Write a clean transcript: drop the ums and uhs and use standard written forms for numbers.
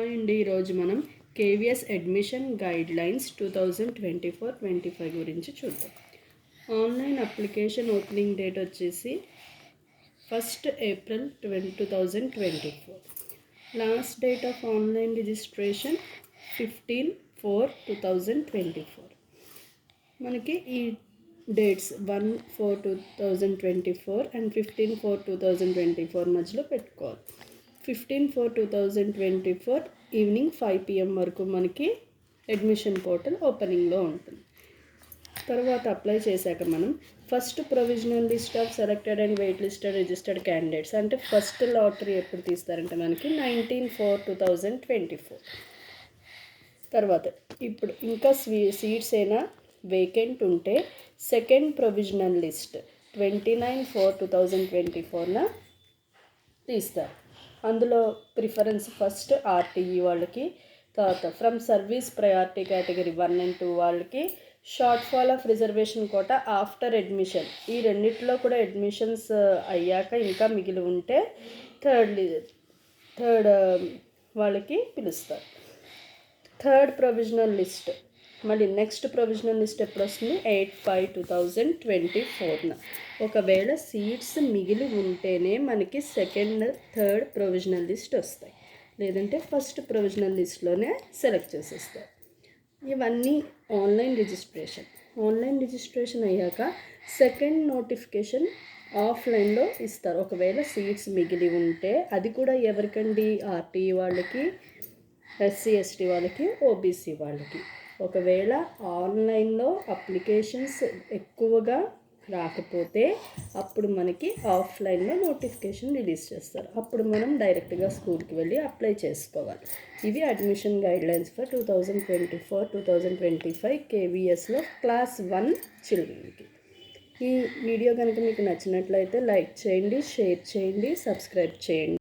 అండి ఈరోజు మనం కేవీఎస్ అడ్మిషన్ గైడ్లైన్స్ 2024-25 గురించి చూద్దాం. ఆన్లైన్ అప్లికేషన్ ఓపెనింగ్ డేట్ వచ్చేసి 1st April 2024. Last date of online registration 15/4/2024. మనకి ఈ డేట్స్ 1/4/2024 అండ్ 15/4/2024 మధ్యలో పెట్టుకోవాలి. 15/4/2024 ఈవినింగ్ 5 PM వరకు మనకి అడ్మిషన్ పోర్టల్ ఓపెనింగ్లో ఉంటుంది. తర్వాత అప్లై చేశాక మనం first provisional list of selected and wait listed registered candidates అంటే ఫస్ట్ లాటరీ ఎప్పుడు తీస్తారంటే మనకి 19/4/2024. తర్వాత ఇప్పుడు ఇంకా సీట్స్ అయినా వేకెంట్ ఉంటే సెకండ్ ప్రొవిజనల్ లిస్ట్ 29/4/2024 తీస్తారు. అందులో ప్రిఫరెన్స్ ఫస్ట్ ఆర్టీఈ వాళ్ళకి, తర్వాత from service priority category 1 and 2 వాళ్ళకి, shortfall of reservation quota after admission ఈ రెండిట్లో కూడా అడ్మిషన్స్ అయ్యాక ఇంకా మిగిలి ఉంటే థర్డ్ వాళ్ళకి పిలుస్తారు. థర్డ్ ప్రొవిజనల్ లిస్ట్ మళ్ళీ నెక్స్ట్ ప్రొవిజనల్ లిస్ట్ ఎప్పుడు వస్తుంది? 8/5/2024. ఒకవేళ సీట్స్ మిగిలి ఉంటేనే మనకి సెకండ్ థర్డ్ ప్రొవిజనల్ లిస్ట్ వస్తాయి, లేదంటే ఫస్ట్ ప్రొవిజనల్ లిస్ట్లోనే సెలెక్ట్ చేసేస్తారు. ఇవన్నీ ఆన్లైన్ రిజిస్ట్రేషన్ అయ్యాక సెకండ్ నోటిఫికేషన్ ఆఫ్లైన్లో ఇస్తారు. ఒకవేళ సీట్స్ మిగిలి ఉంటే అది కూడా ఎవరికండి? ఆర్టీఈ వాళ్ళకి, SC ST వాళ్ళకి, OBC వాళ్ళకి. ఒకవేళ ఆన్లైన్లో అప్లికేషన్స్ ఎక్కువగా రాకపోతే అప్పుడు మనకి ఆఫ్లైన్లో నోటిఫికేషన్ రిలీజ్ చేస్తారు. అప్పుడు మనం డైరెక్ట్గా స్కూల్కి వెళ్ళి అప్లై చేసుకోవాలి. ఇవి అడ్మిషన్ గైడ్లైన్స్ ఫర్ 2024-2025 కేవీఎస్లో క్లాస్ 1 చిల్డ్రన్కి. ఈ వీడియో కనుక మీకు నచ్చినట్లయితే లైక్ చేయండి, షేర్ చేయండి, సబ్స్క్రైబ్ చేయండి.